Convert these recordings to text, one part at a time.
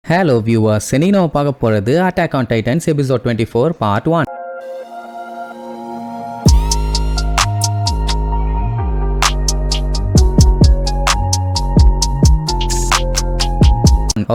Hello viewers, இன்னைக்கு நம்ம பார்க்க போறது Attack on Titans episode 24 part 1.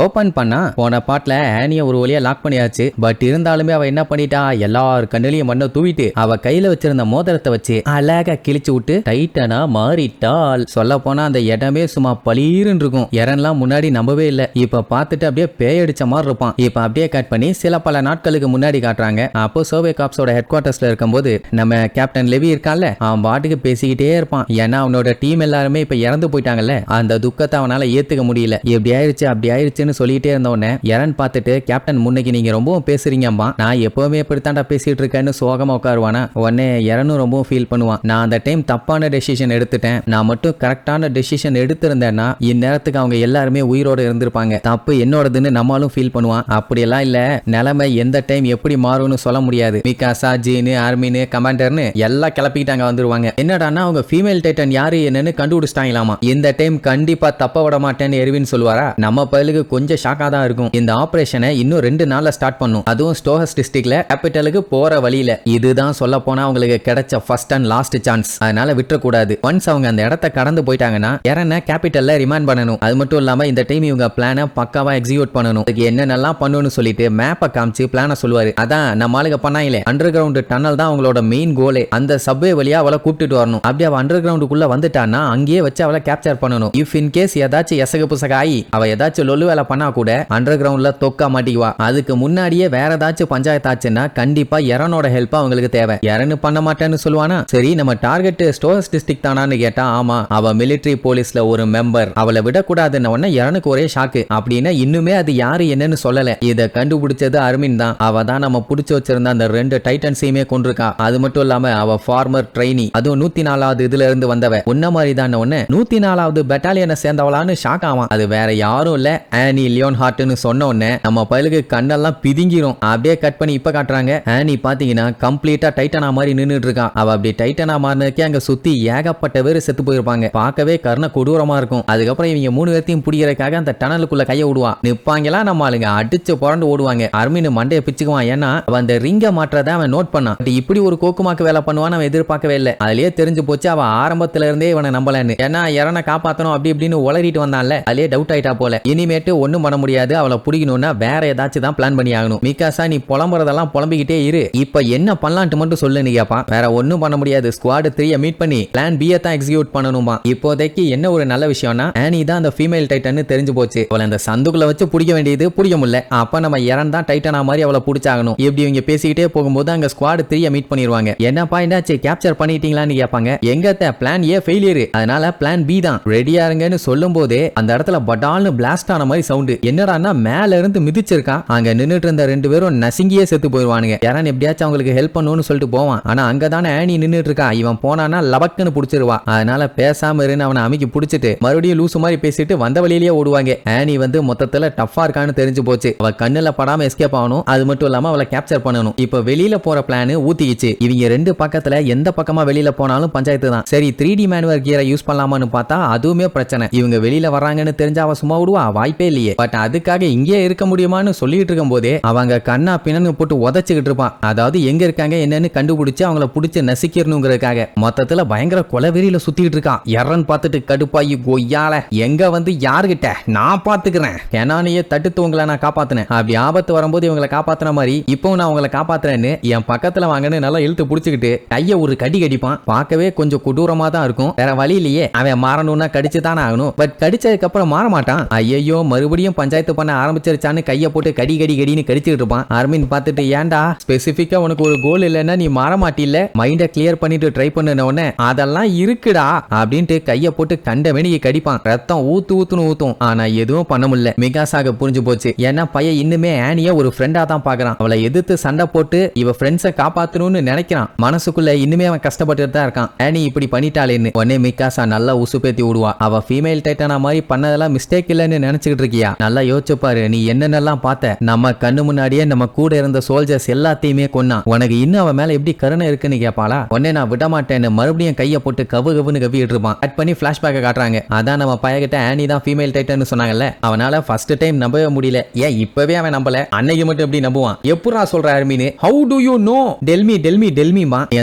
Open பண்ணா போன பாட்ல ஆனிய ஒரு வழியா லாக் பண்ணியாச்சு. பட் இருந்தாலுமே அவ என்ன பண்ணிட்டா, எல்லார் கண்ணிலையும் மண்ணை தூவிட்டு அவ கையில வச்சிருந்த மோதிரத்தை வச்சு அழகா கிழிச்சு விட்டு டைட்டனா மாறிட்டாள். சொல்ல போனா அந்த இடமே சும்மா பளீருன்னு இருக்கும். எரன்லாம் முன்னாடி நம்பவே இல்லை. இப்ப பார்த்துட்டு அப்படியே பேயடிச்ச மாதிரி இருப்பான். இப்ப அப்படியே கட் பண்ணி சில பல நாட்களுக்கு முன்னாடி காட்டுறாங்க. அப்போ சர்வே காப்ஸோட ஹெட் குவார்டர்ஸ்ல இருக்கும்போது நம்ம கேப்டன் லெவி இருக்கான்ல, அவன் பாட்டுக்கு பேசிக்கிட்டே இருப்பான். ஏன்னா அவனோட டீம் எல்லாருமே இப்ப இறந்து போயிட்டாங்கல்ல, அந்த துக்கத்தை அவனால ஏத்துக்க முடியல. இப்படி ஆயிடுச்சு அப்படி ஆயிடுச்சு சொல்லிட்டே இருந்தவனே எரன் பார்த்துட்டு, கேப்டன் முன்னைக்கு நீங்க ரொம்பவும் பேசுறீங்கம்மா, நான் எப்பவுமே இப்படித்தாண்டா பேசிட்டு இருக்கேன்னு சோகமா உட்காருவானா. உடனே எரனும் ரொம்பவும் ஃபீல் பண்ணுவான். நான் அந்த டைம் தப்பான டெசிஷன் எடுத்துட்டேன். நான் மட்டும் கரெக்டான டெசிஷன் எடுத்திருந்தேன்னா இந்நேரத்துக்கு அவங்க எல்லாருமே உயிரோட இருந்திருப்பாங்க. தப்பு என்னோடதுன்னு நம்மளும் ஃபீல் பண்ணுவான். அப்படியெல்லாம் இல்ல, நிலைமை எந்த டைம் எப்படி மாறும்னு சொல்ல முடியாது. மிகாசா, ஜீனு, ஆர்மினு, கமாண்டர்னு எல்லாம் கிளப்பிக்கிட்டாங்க வந்துருவாங்க. என்னடான்னா அவங்க ஃபீமேல் டைட்டன் யாரு என்னன்னு கண்டுபிடிச்சிட்டாங்களாமா. இந்த டைம் கண்டிப்பா தப்ப விட மாட்டேன்னு எர்வின் சொல்லுவாரா. நம்ம பயலுக்கு கொஞ்சம் ஷாக்கா தான் இருக்கும். இந்த ஆபரேஷனை இன்னும் 2 நாள்ல ஸ்டார்ட் பண்ணும். அதுவும் ஸ்டோஹஸ் டிஸ்ட்ரிக்ட்ல கேபிட்டலுக்கு போற வழியில. இதுதான் சொல்ல போனா அவங்களுக்கு கிடைச்ச ஃபர்ஸ்ட் அண்ட் லாஸ்ட் சான்ஸ். அதனால விட்டுறக்கூடாது. ஒன்ஸ் அவங்க அந்த இடத்தை கடந்து போயிட்டாங்கன்னா எரனை கேபிட்டல்ல ரிமைண்ட் பண்ணணும். அது மட்டும் இல்லாம இந்த டைம் இவங்க பிளானை பக்காவா எக்ஸிக்யூட் பண்ணணும். அதுக்கு என்னென்னலாம் பண்ணணும்னு சொல்லிட்டு மேப்பை காமிச்சு பிளானை சொல்லுவாரு. அதான் நம்ம ஆளுங்க பண்ணாங்களே, அண்டர் கிரவுண்ட் டன்னல் தான் அவங்களோட மெயின் கோலே. அந்த சப்வே வழியா அவளை கூப்பிட்டு வரணும். அப்படி அவ அண்டர் கிரவுண்டுக்குள்ள வந்துட்டான்னா அங்கேயே வச்சு அவளை கேப்சர் பண்ணணும். இஃப் இன் கேஸ் ஏதாச்சும் எசக புசக ஆகி அவ ஏதாச்சும் லொல்லு வேலை பண்ணா கூட அண்டர் கிரவுண்ட்ல தொக்கா மாட்டிக்குவா. அதுக்கு முன்னாடியே வேற ஏதாச்சும் பஞ்சாயத்தாச்சுன்னா கண்டிப்பா எரனோட ஹெல்ப் அவங்களுக்கு தேவை. எரனு பண்ண மாட்டேன்னு சொல்லுவானா. சரி, நம்ம டார்கெட் ஸ்டோர்ஸ் டிஸ்ட்ரிக்ட் தானான்னு கேட்டா ஆமா, அவ மிலிட்டரி போலீஸ்ல ஒரு மெம்பர், அவளை விடக்கூடாதுன்னு உடனே எரனுக்கு ஒரே ஷாக்கு. அப்படின்னா இன்னுமே அது யாரு என்னன்னு சொல்லல. இதை கண்டுபிடிச்சது அர்மின் தான். அவ தான் நம்ம புடிச்சு வச்சிருந்த அந்த 2 டைட்டன்ஸையுமே கொண்டிருக்கா. அது மட்டும் இல்லாம அவ ஃபார்மர் ட்ரெயினி, அதுவும் 104வது இதுல இருந்து வந்தவ. உன்ன மாதிரி தான் உடனே 104வது பெட்டாலியனை சேர்ந்தவளான்னு ஷாக் ஆவான். அது வேற யாரும் இல்ல, ஆனி லியோன் ஹார்ட்னு சொன்ன உடனே நம்ம பயலுக்கு கண்ணெல்லாம் பிதுங்கிரும். அப்படியே கட் பண்ணி இப்ப காட்டுறாங்க. ஆனி பாத்தீங்கன்னா கம்ப்ளீட்டா டைட்டனா மாதிரி நின்னுட்டு இருக்கா. அவ அப்படி டைட்டனா மாறினதுக்கே அங்க சுத்தி ஏகப்பட்ட பேர் செத்து போயிருப்பாங்க. பார்க்கவே கர்ண கொடூரமா இருக்கும். அதுக்கப்புறம் இவங்க 3 பேர்த்தையும் பிடிக்கிறதுக்காக அந்த டனலுக்குள்ள கைய விடுவா. நிப்பாங்களா நம்ம ஆளுங்க அடிச்சு புரண்டு ஓடுவாங்க. அர்மின் மண்டையை பிச்சுக்குவான். ஏன்னா அவன் அந்த ரிங்க மாற்றத அவன் நோட் பண்ணான். இப்படி ஒரு கோக்குமாக்கு வேலை பண்ணுவான்னு அவன் எதிர்பார்க்கவே இல்லை. அதுலயே தெரிஞ்சு போச்சு அவன் ஆரம்பத்துல இருந்தே இவனை நம்பலன்னு. ஏன்னா எரனை காப்பாத்தணும் அப்படி இப்படின்னு உளறிட்டு வந்தான்ல, அதுலயே டவுட் ஆயிட்டா போல. இனிமேட்டு ஒண்ணும் பண்ண முடியாது, அவளை பிடிக்கணும்னா வேற ஏதாச்சும் தான் பிளான் பண்ணி ஆகணும். மிகாசா, நீ புலம்புறதெல்லாம் புலம்பிக்கிட்டே இரு, இப்ப என்ன பண்ணலான்ட்டு மட்டும் சொல்லு நீ கேப்பா. வேற ஒண்ணும் பண்ண முடியாது, ஸ்குவாட் 3 மீட் பண்ணி பிளான் B தான் எக்ஸிக்யூட் பண்ணணுமா. இப்போதைக்கு என்ன ஒரு நல்ல விஷயம்னா ஆனி தான் அந்த ஃபீமேல் டைட்டன் தெரிஞ்சு போச்சு. அவளை அந்த சந்துக்குள்ள வச்சு பிடிக்க வேண்டியது பிடிக்க முடியல. அப்ப நம்ம எரன் தான் டைட்டனா மாதிரி அவளை பிடிச்சாகணும். இப்படி இவங்க பேசிக்கிட்டே போகும்போது அங்க ஸ்குவாட் 3 மீட் பண்ணிடுவாங்க. என்னப்பா என்னாச்சு, கேப்சர் பண்ணிட்டீங்களான்னு கேட்பாங்க. எங்கத்த பிளான் A ஃபெயிலியர், அதனால பிளான் B தான் ரெடியா இருங்கன்னு சொல்லும் போதே அந்த இடத்துல படால்னு பிளாஸ்ட் ஆன மாதிரி சவுண்ட். என்னடான்னா மேல இருந்து மிதிச்சிருக்கா. அங்க நின்னுட்டு இருந்த 2 பேரும் நசுங்கியே செத்து போயிருவானுங்க. யாரான் எப்படியாச்சும் அவங்களுக்கு ஹெல்ப் பண்ணணும்னு சொல்லிட்டு போவான். ஆனா அங்கதானே ஆனி நின்னுட்டு இருக்கா. இவன் போனானா லபக்குன்னு புடிச்சிருவா. அதனால பேசாம இருந்து அவனை அமைக்கி புடிச்சிட்டு மறுபடியும் லூசு மாதிரி பேசிட்டு வந்த வழியிலேயே ஓடுவாங்க. ஆனி வந்து மொத்தத்துல டஃபா இருக்கான்னு தெரிஞ்சு போச்சு. அவ கண்ணுல படாம எஸ்கேப் ஆகணும். அது மட்டும் இல்லாம அவளை கேப்சர் பண்ணணும். இப்ப வெளியில போற பிளான் ஊத்திக்கிச்சு. இவங்க 2 பக்கத்துல எந்த பக்கமா வெளியில போனாலும் பஞ்சாயத்து தான். சரி, 3D மேனுவர் கியரை யூஸ் பண்ணலாமான்னு பார்த்தா அதுவுமே பிரச்சனை. இவங்க வெளியில வர்றாங்கன்னு தெரிஞ்சா அவ சும்மா விடுவா, வாய்ப்பே இல்லையே. பட் அதுக்காக இங்கே இருக்க முடியுமான்னு சொல்லிட்டு இருக்கும் போதே அவங்க கண்ணா பின்னு போட்டு உதச்சிக்கிட்டு இருப்பான். அதாவது எங்க இருக்காங்க என்னன்னு கண்டுபிடிச்சு அவங்கள பிடிச்சு நசிக்கிறணுங்கிறதுக்காக மொத்தத்துல பயங்கர கொலவெறியில சுத்திட்டு இருக்கான். எரன் பார்த்துட்டு கடுப்பாயி, கொய்யால எங்க வந்து யாருகிட்ட நான் பாத்துக்கிறேன், என்னானையே தடுத்து உங்களை நான் காப்பாத்தினேன். அப்படி ஆபத்து வரும்போது இவங்களை காப்பாத்தின மாதிரி இப்போ நான் உங்களை காப்பாத்துறேன்னு என் பக்கத்துல வாங்கன்னு நல்லா இழுத்து பிடிச்சிக்கிட்டு கைய ஒரு கடி கடிப்பான். பார்க்கவே கொஞ்சம் கொடூரமா தான் இருக்கும். வேற வழி இல்லையே, அவன் மாறணும்னா கடிச்சு தானே ஆகணும். பட் கடிச்சதுக்கு அப்புறம் மாற மாட்டான். ஐயோ, மறுபடியும் பஞ்சாயத்து பண்ண ஆரம்பிச்சிருச்சான்னு கைய போட்டு கடி கடி கடின்னு கடிச்சுட்டு இருப்பான். அர்மின் பார்த்துட்டு, ஏன்டா ஸ்பெசிபிக்கா உனக்கு ஒரு கோல் இல்லைன்னா நீ மாற மாட்டில்ல, மைண்ட கிளியர் பண்ணிட்டு ட்ரை பண்ணுன உடனே அதெல்லாம் இருக்குடா அப்படின்ட்டு கைய போட்டு கண்ட வேணிக்கு கடிப்பான். ரத்தம் ஊத்துன்னு ஊத்தும். ஆனா எதுவும் பண்ண முடியல. மிகாசாக புரிஞ்சு போச்சு. ஏன்னா பையன் இன்னுமே ஆனிய ஒரு ஃப்ரெண்டா தான் பாக்குறான். அவளை எதிர்த்து சண்டை போட்டு இவ ஃப்ரெண்ட்ஸை காப்பாத்தணும்னு நினைக்கிறான். மனசுக்குள்ள இன்னுமே அவன் கஷ்டப்பட்டு தான் இருக்கான். ஆனி இப்படி பண்ணிட்டாளேன்னு உடனே மிகாசா நல்லா உசுப்பேத்தி விடுவா. அவ ஃபீமேல் டைட்டனா மாதிரி பண்ணதெல்லாம் மிஸ்டேக் இல்லைன்னு நினைச்சுக்கிட்டு வச்சுக்கிட்டு இருக்கியா? நல்லா யோசிச்சு பாரு, நீ என்னென்னலாம் பார்த்த. நம்ம கண்ணு முன்னாடியே நம்ம கூட இருந்த சோல்ஜர்ஸ் எல்லாத்தையுமே கொன்னா. உனக்கு இன்னும் அவன் மேல எப்படி கருணை இருக்குன்னு கேட்பாளா? உடனே நான் விட மாட்டேன்னு மறுபடியும் கையை போட்டு கவுன்னு கவிட்டு இருப்பான். கட் பண்ணி பிளாஷ்பேக்கை காட்டுறாங்க. அதான் நம்ம பையகிட்ட ஆனி தான் ஃபீமேல் டைட்டன் சொன்னாங்கல்ல, அவனால ஃபர்ஸ்ட் டைம் நம்பவே முடியல. ஏன் இப்பவே அவன் நம்பல, அன்னைக்கு மட்டும் எப்படி நம்புவான்? எப்படா சொல்ற Armin? How to you know? Tell me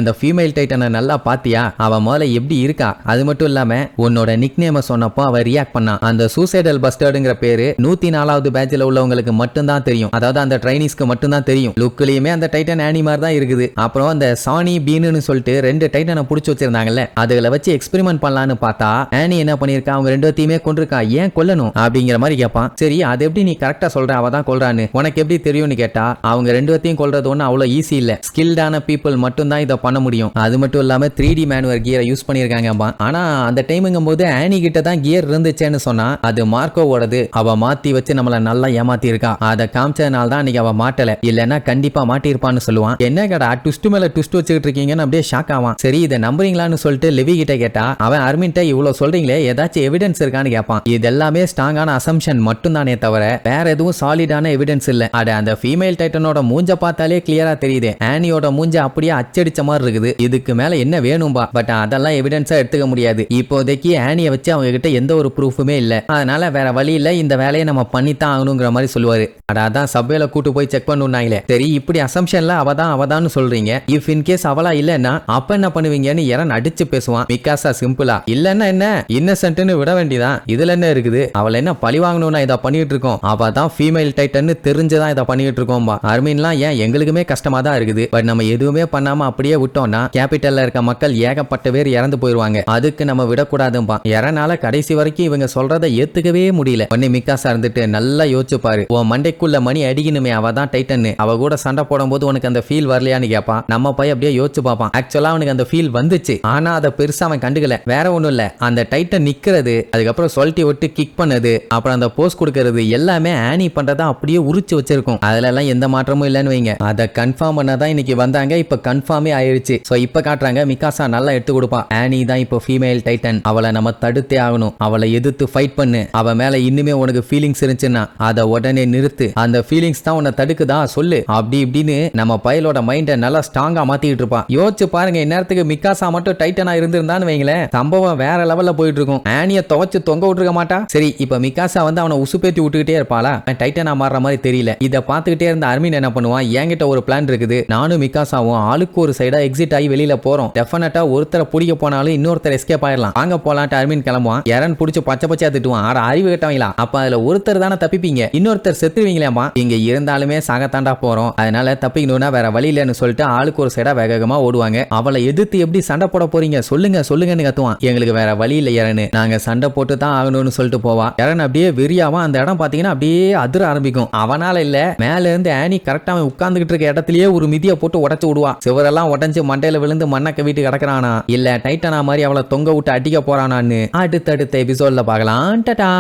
அந்த ஃபீமேல் டைட்டனை நல்லா பாத்தியா? அவ முதல்ல எப்படி இருக்கா? அது மட்டும் இல்லாம உன்னோட நிக் நேம சொன்னப்போ அவ ரியாக்ட் பண்ணா. அந்த சூசைடல் பஸ்டர்டுங்கிற பேரு 104வது பேட்ச்ல உள்ளவங்களுக்கு மட்டும் தான் தெரியும். அதாவது அந்த ட்ரைனிஸ்க்கு மட்டும் தான் தெரியும். லுக்லயுமே அந்த டைட்டன் ஆனி மாதிரி தான் இருக்குது. அப்புறம் அந்த சானி பீனுன்னு சொல்லிட்டு 2 டைட்டனை புடிச்சு வச்சிருந்தாங்கல்ல, அதுல வச்சு எக்ஸ்பெரிமெண்ட் பண்ணலான்னு பார்த்தா ஆனி என்ன பண்ணிருக்கா? அவங்க 2 கொண்டிருக்கா. ஏன் கொல்லணும் அப்படிங்கிற மாதிரி கேட்பான். சரி, அது எப்படி நீ கரெக்டா சொல்ற? அவ தான் கொல்றான்னு உனக்கு எப்படி தெரியும்னு கேட்டா, அவங்க 2 கொல்றது ஒண்ணு அவ்வளவு ஈஸி இல்ல. ஸ்கில்டான பீப்புள் மட்டும் தான் இதை பண்ண முடியும். அது மட்டும் இல்லாம 3D மேனுவல் கியரை யூஸ் பண்ணிருக்காங்க. ஆனா அந்த டைமுங்கும் போது ஆனி கிட்ட தான் கியர் இருந்துச்சேன்னு சொன்னா அது மார்க்கோவோடது. அவ மாத்தி வச்சு நம்மள நல்லா ஏமாத்தி இருக்கா. அதை காமிச்சதுனால தான் அன்னைக்கு அவ மாட்டல, இல்லன்னா கண்டிப்பா மாட்டிருப்பான்னு சொல்லுவான். என்ன கடா ட்விஸ்ட் மேல ட்விஸ்ட் வச்சுக்கிட்டு இருக்கீங்கன்னு அப்படியே ஷாக் ஆவான். சரி, இதை நம்புறீங்களான்னு சொல்லிட்டு லிவி கிட்ட கேட்டா, அவன் அர்மின்ட்ட இவ்வளவு சொல்றீங்களே, ஏதாச்சும் எவிடன்ஸ் இருக்கான்னு கேட்பான். இது எல்லாமே ஸ்ட்ராங்கான அசம்ஷன் மட்டும் தானே தவிர வேற எதுவும் சாலிடான எவிடன்ஸ் இல்ல. அட அந்த ஃபீமேல் டைட்டனோட மூஞ்ச பார்த்தாலே கிளியரா தெரியுது. ஆனியோட மூஞ்ச அப்படியே அச்சடிச்ச மாதிரி இருக்குது. இதுக்கு மேல என்ன வேணும்பா? பட் அதெல்லாம் எவிடன்ஸா எடுத்துக்க முடியாது. இப்போதைக்கு ஆனியை வச்சு அவங்க கிட்ட எந்த ஒரு ப்ரூஃபுமே இல்ல. அதனால வேற வழி இல்ல, இந்த வேலையை நம்ம பண்ணித்தான் ஆகணுங்கிற மாதிரி சொல்லுவாரு. அதான் சப்வேல கூட்டு போய் செக் பண்ணுனாங்களே. சரி, இப்படி அசம்ஷன்ல அவதான் சொல்றீங்க. இஃப் இன் கேஸ் அவளா இல்லன்னா அப்ப என்ன பண்ணுவீங்கன்னு எரன் அடிச்சு பேசுவான். மிகாசா சிம்பிளா, இல்லன்னா என்ன இன்னசென்ட்னு விட வேண்டியதான். இதுல என்ன இருக்குது? அவளை என்ன பழி வாங்கணும்னா இதை பண்ணிட்டு இருக்கோம். அவ தான் ஃபீமேல் டைட்டன் தெரிஞ்சுதான் இதை பண்ணிட்டு இருக்கோம்பா. அர்மின்லாம் ஏன் எங்களுக்குமே கஷ்டமா தான் இருக்குது. பட் நம்ம எதுவுமே பண்ணாம அப்படியே விட்டோம்னா கேபிட்டல்ல இருக்க மக்கள் ஏகப்பட்ட பேர் இறந்து போயிருவாங்க. அதுக்கு நம்ம விடக்கூடாதும்பா. எரனால கடைசி வரைக்கும் இவங்க சொல்றதை ஏத்துக்கவே முடியல. உடனே மிகாசா இருந்துட்டு நல்லா யோசிச்சு பாரு, உன் மண்டைக்குள்ள மணி அடிக்கணுமே, அவ தான் டைட்டன். அவ கூட சண்டை போடும் போது உனக்கு அந்த ஃபீல் வரலையான்னு கேட்பான். நம்ம போய் அப்படியே யோசிச்சு பார்ப்பான். ஆக்சுவலா அவனுக்கு அந்த ஃபீல் வந்துச்சு, ஆனா அதை பெருசா அவன் கண்டுக்கல. வேற ஒண்ணும் இல்ல, அந்த டைட்டன் நிக்கிறது, அதுக்கப்புறம் சொல்லிட்டு விட்டு கிக் பண்ணது, அப்புறம் அந்த போஸ் கொடுக்கறது எல்லாமே ஆனி பண்றதா அப்படியே உரிச்சு வச்சிருக்கும். அதுல எல்லாம் எந்த மாற்றமும் இல்லைன்னு வைங்க. அதை கன்ஃபார்ம் பண்ணதான் இன்னைக்கு வந்தாங்க. இப்ப கன்ஃபார்மே ஆயிருச்சு. சோ இப்ப காட்டுறாங்க மிகாசா நல்லா எடுத்து கொடுப்பா. ஆனி தான் இப்போ ஃபீமேல் டைட்டன். அவளை நம்ம தடுத்தே ஆகணும். அவளை எதிர்த்து ஃபைட் பண்ணு. அவ மேல இன்னுமே உனக்கு ஃபீலிங்ஸ் இருந்துச்சுன்னா அதை உடனே நிறுத்து. அந்த ஃபீலிங்ஸ் தான் உன்னை தடுக்குதா சொல்லு. அப்படி இப்படின்னு நம்ம பயலோட மைண்டை நல்லா ஸ்ட்ராங்கா மாத்திட்டு இருப்பான். யோசிச்சு பாருங்க, இந்நேரத்துக்கு மிகாசா மட்டும் டைட்டனா இருந்திருந்தான்னு வைங்களேன், சம்பவம் வேற லெவல்ல போயிட்டு இருக்கும். ஆனிய துவச்சு தொங்க விட்டுருக்க மாட்டா. சரி, இப்ப மிகாசா வந்து அவனை உசுப்பேத்தி விட்டுக்கிட்டே இருப்பாளா? டைட்டனா மாறுற மாதிரி தெரியல. இதை பார்த்துக்கிட்டே இருந்த அர்மின் என்ன பண்ணுவான், என்கிட்ட ஒரு பிளான் இருக்குது. நானும் மிகாசாவும் ஆளுக்கு ஒரு சைடா எக்ஸிட் ஆகி வெளியில போறோம். டெஃபினட்டா ஒருத்தரை பிடிக்க போனாலும் இன்னொருத்தர் எஸ்கேப் ஆயிடலாம். வாங்க போலான்ட்டு அர்மின் கிளம்புவான். எரன் பிடிச்சு பச்சை பச்சையா திட்டுவான். ஆட அறிவு கட்டவங்களா? அப்ப அதுல ஒருத்தர் தானே தப்பிப்பீங்க, இன்னொருத்தர் செத்துருவீங்களேமா. இங்க இருந்தாலுமே சாகத்தாண்டா போறோம், அதனால தப்பிக்கணும்னா வேற வழி இல்லைன்னு சொல்லிட்டு ஆளுக்கு ஒரு சைடா வேகமா ஓடுவாங்க. அவளை எதிர்த்து எப்படி சண்டை போட போறீங்க சொல்லுங்கன்னு கத்துவான். எங்களுக்கு வேற வழி இல்ல எரனு, நாங்க சண்டை போட்டு தான் ஆகணும்னு சொல்லிட்டு போவா. எரன் அப்படியே வெறியாவா. அந்த இடம் பாத்தீங்கன்னா அப்படியே அதிர ஆரம்பிக்கும். அவனால இல்ல, மேல இருந்து ஆனி கரெக்டா அவன் உட்கார்ந்துகிட்டு இருக்க இடத்துலயே ஒரு மிதிய போட்டு உடைச்சு விடுவா. சிவரெல்லாம் உடஞ்சு மண்டையில விழுந்து மண்ணக்க வீட்டு கிடக்குறானா, இல்ல டைட்டனா மாதிரி அவளை தொங்க விட்டு அடிக்க போறானான்னு அடுத்தடுத்த எபிசோட்ல பார்க்கலாம். டாடா.